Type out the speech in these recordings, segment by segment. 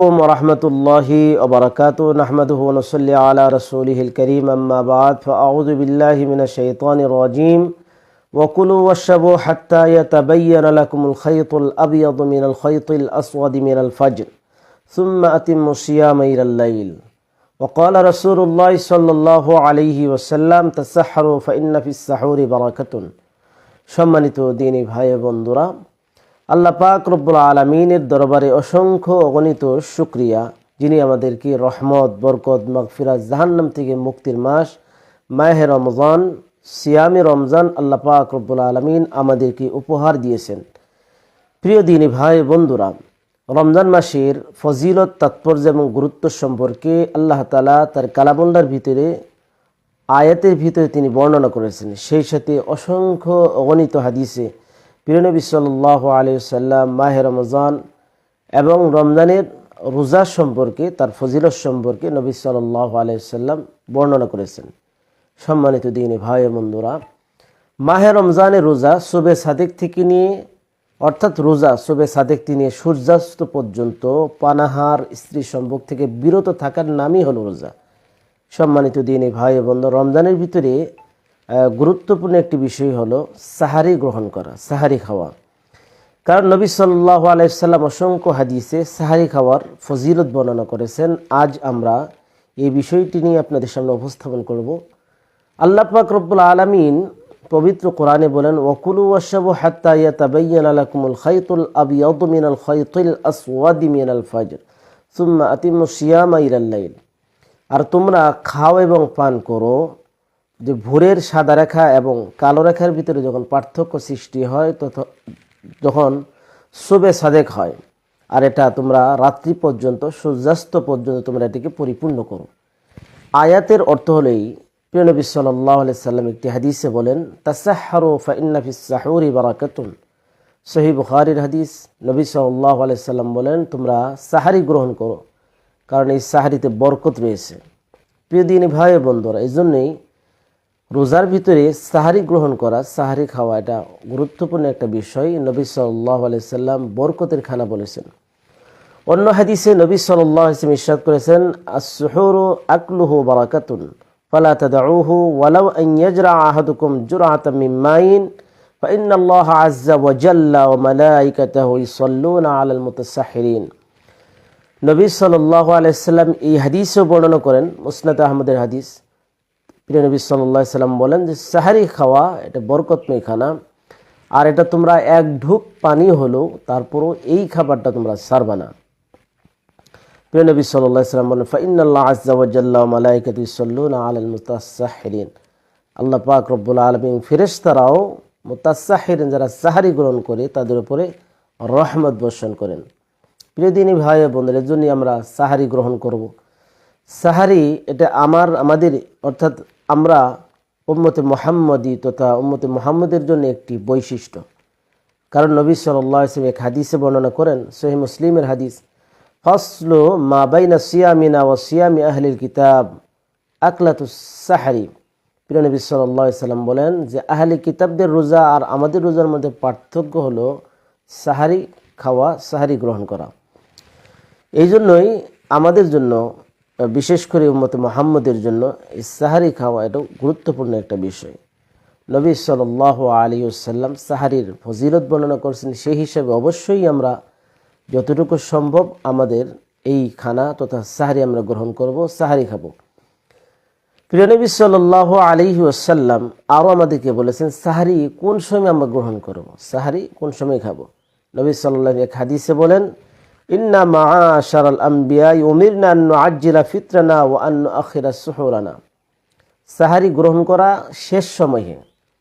ورحمة الله وبركاته نحمده ونصلي على رسوله الكريم أما بعد فأعوذ بالله من الشيطان الرجيم وكلوا واشربوا حتى يتبين لكم الخيط الأبيض من الخيط الأسود من الفجر ثم أتموا الصيام إلى الليل وقال رسول الله صلى الله عليه وسلم تسحروا فإن في السحور بركة সম্মানিত দ্বীনী ভাই বন্ধুরা, আল্লাহ পাক রব্বুল আলামিনের দরবারে অসংখ্য অগণিত শুকরিয়া, যিনি আমাদেরকে রহমত, বরকত, মাগফিরাত, জাহান্নাম থেকে মুক্তির মাস মাহে রমজান, সিয়ামে রমজান আল্লাহ পাক রব্বুল আলামিন আমাদেরকে উপহার দিয়েছেন। প্রিয় দ্বীনী ভাই বন্ধুরা, রমজান মাসের ফজিলত, তাৎপর্য এবং গুরুত্ব সম্পর্কে আল্লাহ তাআলা তার কালামুল্লাহর ভিতরে, আয়াতের ভিতরে তিনি বর্ণনা করেছেন। সেই সাথে অসংখ্য অগণিত হাদিসে প্রিয় নবী সাল্লাল্লাহু আলাইহি ওয়াসাল্লাম মাহে রমজান এবং রমজানের রোজা সম্পর্কে, তার ফজিলত সম্পর্কে নবী সাল্লাল্লাহু আলাইহি ওয়াসাল্লাম বর্ণনা করেছেন। সম্মানিত দ্বীনী ভাই বন্ধুরা, মাহে রমজানের রোজা শবে সাদেক থেকে নিয়ে, অর্থাৎ রোজা শবে সাদেক থেকে নিয়ে সূর্যাস্ত পর্যন্ত পানাহার, স্ত্রী সম্ভোগ থেকে বিরত থাকার নামই হলো রোজা। সম্মানিত দ্বীনী ভাই বন্ধু, রমজানের ভিতরে গুরুত্বপূর্ণ একটি বিষয় হলো সাহারি গ্রহণ করা, সাহারি খাওয়া। কারণ নবী সাল্লাল্লাহু আলাইহি ওয়াসাল্লাম অসংখ্য হাদিসে সাহারি খাওয়ার ফজিলত বর্ণনা করেছেন। আজ আমরা এই বিষয়টি নিয়ে আপনাদের সামনে উপস্থাপন করব। আল্লাহ পাক রব্বুল আলামিন পবিত্র কোরআনে বলেন, ওয়াকুলু ওয়াশরাবু হাত্তা ইয়াতাবায়্যানা লাকুমুল খায়তুল আবিয়াদু মিনাল খায়তিল আসওয়াদি মিনাল ফাজর সুম্মা আতিম্মুস সিয়ামা ইলাল লাইল। আর তোমরা খাও এবং পান করো, যে ভোরের সাদা রেখা এবং কালো রেখার ভিতরে যখন পার্থক্য সৃষ্টি হয়, যখন শবে সাদেক হয়, আর এটা তোমরা রাত্রি পর্যন্ত, সূর্যাস্ত পর্যন্ত তোমরা এটিকে পরিপূর্ণ করো। আয়াতের অর্থ হলেই প্রিয় নবী সাল্লাল্লাহু আলাইহি সাল্লাম একটি হাদিসে বলেন, তাসাহহারু ফাইন্না ফিস সাহুরি বারাকাতুন। সহিহ বুখারীর হাদিস। নবী সাল্লাল্লাহু আলাইহি সাল্লাম বলেন, তোমরা সাহারি গ্রহণ করো, কারণ এই সাহারিতে বরকত রয়েছে। প্রিয় দ্বীনী ভাই বন্ধুরা, এই জন্যই রোজার ভিতরে সাহারি গ্রহণ করা, সাহারি খাওয়া এটা গুরুত্বপূর্ণ একটা বিষয়। নবী সাল্লাল্লাহু আলাইহি সাল্লাম বরকতের খানা বলেছেন। অন্য হাদিসে নবী সাল্লাল্লাহু আলাইহি ওয়াসাল্লাম ইরশাদ করেছেন, আস-সুহুরু আকলুহু বারাকাতুন ফালা তাদউহু ওয়ালাউ আন ইয়াজরা আহাদুকুম জুরআতাম মিন মাইন ফাইন্নাল্লাহা আযজা ওয়া জাল্লা ওয়া মালাইকাতাহু ইউসাল্লুনা আলাল মুতাসাহহিরিন। নবী সাল্লাল্লাহু আলাইহি ওয়াসাল্লাম এই হাদিসও বর্ণনা করেন, মুসনাদ আহমদের হাদিস। প্রিয় নবী সাল্লাল্লাহু আলাইহি ওয়াসাল্লাম বলেন যে সাহারি খাওয়া এটা বরকতময় খানা, আর এটা তোমরা এক ঢুক পানি হলো তারপরও এই খাবারটা তোমরা ছাড়বা না। প্রিয় নবী সাল্লাল্লাহু আলাইহি ওয়াসাল্লাম বলেন, ফাইন্নাল্লাহা আযজা ওয়া জাল্লা ওয়া মালাইকাতুহু ইউসাল্লুনা আলাল মুতাসাহহিরিন। আল্লাহ পাক রব্বুল আলামিন ফেরেশতারাও মুতাসাহহিরিন, যারা সাহারি গ্রহণ করে, তাদের উপরে রহমত বর্ষণ করেন। প্রিয় দ্বীনী ভাই বোনদের, জন্য আমরা সাহারি গ্রহণ করব। সাহারি এটা আমাদের অর্থাৎ আমরা উম্মতে মুহাম্মদী তথা উম্মতে মুহাম্মদের জন্য একটি বৈশিষ্ট্য। কারণ নবী সাল্লাল্লাহু আলাইহি ওয়াসাল্লাম এক হাদিসে বর্ণনা করেন, সহিহ মুসলিমের হাদিস, ফাসলু মা বাইনা সিয়ামিনা ওয়া সিয়ামি আহলিল কিতাব আকলাতুস সাহরি। প্রিয় নবী সাল্লাল্লাহু আলাইহি ওয়াসাল্লাম বলেন যে আহলে কিতাবদের রোজা আর আমাদের রোজার মধ্যে পার্থক্য হলো সাহারি খাওয়া, সাহারি গ্রহণ করা। এই জন্যই আমাদের জন্য, বিশেষ করে উম্মতে মুহাম্মদের জন্য এই সাহারি খাওয়া এটা গুরুত্বপূর্ণ একটা বিষয়। নবী সাল্লাল্লাহু আলাইহি ওয়াসাল্লাম সাহারির ফজিলত বর্ণনা করেছেন। সেই হিসাবে অবশ্যই আমরা যতটুকু সম্ভব আমাদের এই খানা তথা সাহারি আমরা গ্রহণ করব, সাহারি খাব। প্রিয় নবী সাল্লাল্লাহু আলাইহি ওয়াসাল্লাম আরও আমাদেরকে বলেছেন সাহারি কোন সময় আমরা গ্রহণ করব, সাহারি কোন সময় খাবো। নবী সাল্লাল্লাহু আলাইহি এক হাদিসে বলেন, ইন্না মাআশারাল আমবিয়া উমিরনা আন নুআজ্জিলা ফিতরানা ওয়া আন নুআখিরা সুহুরানা। সাহারি গ্রহণ করা শেষ সময়ে,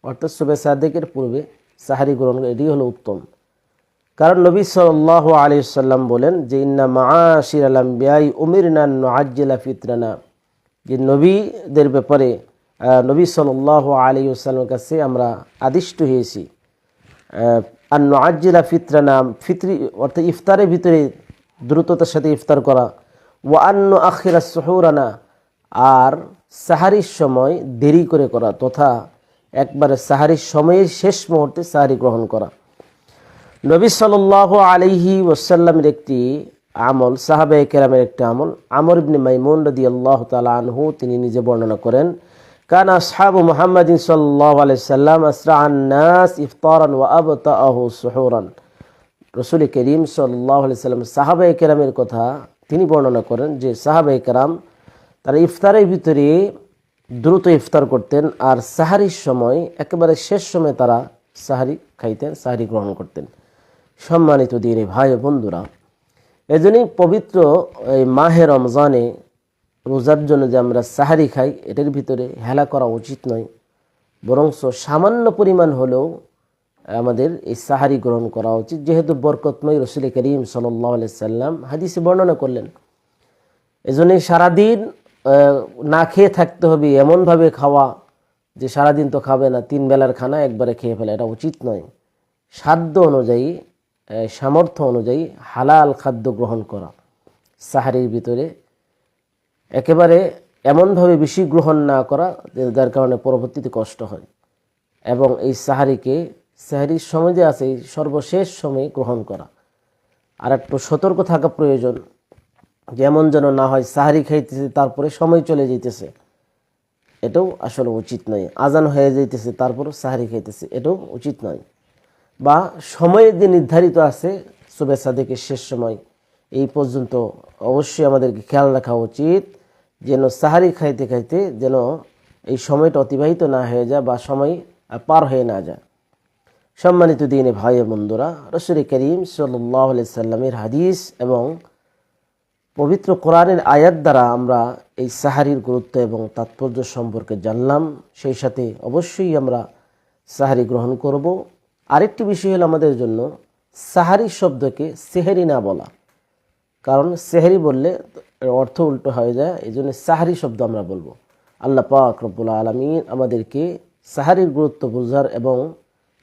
অর্থাৎ শবে সাদেকের পূর্বে সাহারি গ্রহণ করা, এটি হলো উত্তম। কারণ নবী সাল্লাল্লাহু আলাইহি ওয়াসাল্লাম বলেন যে ইন্না মাআশিরাল আমবিয়া উমিরনা আন নুআজ্জিলা ফিতরানা, যে নবীদের ব্যাপারে নবী সাল্লাল্লাহু আলাইহি ওয়াসাল্লামের কাছে আমরা আদিষ্ট হয়েছি আন নুআজ্জিলা ফিতরানা, ফিতরি অর্থাৎ ইফতারের ভিতরে দ্রুততার সাথে ইফতার করা, ওয়া আন নুআখিরা সুহুরানা, আর সাহারির সময় দেরি করে করা তথা একবারে সাহারির সময়ের শেষ মুহূর্তে সাহারি গ্রহণ করা। নবী সাল্লাল্লাহু আলাইহি ওয়াসাল্লামের একটি আমল, সাহাবায়ে কেরামের একটা আমল। আমর ইবনে মাইমুন রাদিয়াল্লাহু তাআলা আনহু তিনি নিজে বর্ণনা করেন, কানা আসহাবু মুহাম্মাদিন সাল্লাল্লাহু আলাইহি সাল্লাম আসরা'আন নাস ইফতারান ওয়া আবতাআহু সুহুরান। রাসূল করিম সাল্লাল্লাহু আলাইহি সাল্লাম সাহাবায়ে কেরামের কথা তিনি বর্ণনা করেন যে সাহাবায়ে কেরাম তারা ইফতারের ভিতরে দ্রুত ইফতার করতেন, আর সাহারির সময় একেবারে শেষ সময় তারা সাহারি খাইতেন, সাহারি গ্রহণ করতেন। সম্মানিত দিনী ভাই ও বন্ধুরা, এজন্যই পবিত্র এই মাহে রমজানে রোজার জন্য যে আমরা সাহারি খাই, এটার ভিতরে হেলা করা উচিত নয়, বরঞ্চ সামান্য পরিমাণ হলেও আমাদের এই সাহারি গ্রহণ করা উচিত, যেহেতু বরকতময় রাসূল করিম সাল্লাল্লাহু আলাইহি সাল্লাম হাদিসে বর্ণনা করলেন। এজন্যই সারাদিন না খেয়ে থাকতে হবে, এমনভাবে খাওয়া যে সারাদিন তো খাবে না, 3 বেলার খানা একবারে খেয়ে ফেলা, এটা উচিত নয়। সাধ্য অনুযায়ী, সামর্থ্য অনুযায়ী হালাল খাদ্য গ্রহণ করা, সাহারির ভিতরে একেবারে এমনভাবে বেশি গ্রহণ না করা যার কারণে পরবর্তীতে কষ্ট হয়। এবং এই সাহারির সময় যে আছে, এই সর্বশেষ সময়ে গ্রহণ করা। আর একটু সতর্ক থাকা প্রয়োজন, যেমন যেন না হয় সাহারি খাইতেছে তারপরে সময় চলে যাইতেছে, এটাও আসলে উচিত নয়। আজান হয়ে যাইতেছে তারপরও সাহারি খাইতেছে, এটাও উচিত নয়। বা সময় যে নির্ধারিত আছে সুবহে সাদেকের শেষ সময়, এই পর্যন্ত অবশ্যই আমাদেরকে খেয়াল রাখা উচিত যেন সাহারি খাইতে খাইতে যেন এই সময়টা অতিবাহিত না হয়ে যায় বা সময় পার হয়ে না যায়। সম্মানিত দিনে ভাই ও বন্ধুরা, রাসূল করিম সাল্লাল্লাহু আলাইহি সাল্লামের হাদিস এবং পবিত্র কোরআনের আয়াত দ্বারা আমরা এই সাহারির গুরুত্ব এবং তাৎপর্য সম্পর্কে জানলাম। সেই সাথে অবশ্যই আমরা সাহারি গ্রহণ করব। আরেকটি বিষয় হলো আমাদের জন্য সাহারি শব্দকে সেহেরি না বলা, কারণ সেহেরি বললে অর্থ উল্টো হয়ে যায়, এই জন্য সাহারি শব্দ আমরা বলবো। আল্লাহ পাক রব্বুল আলামিন আমাদেরকে সাহারির গুরুত্ব বোঝার এবং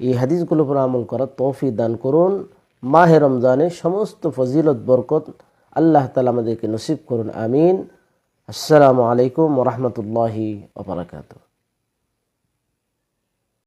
এই হাদিসগুলোর উপর আমল করার তৌফিক দান করুন। মাহে রমজানের সমস্ত ফজিলত বরকত আল্লাহ তাআলা আমাদেরকে নসিব করুন, আমিন। আসসালামু আলাইকুম ওয়া রাহমাতুল্লাহি ওয়া বারাকাতুহু।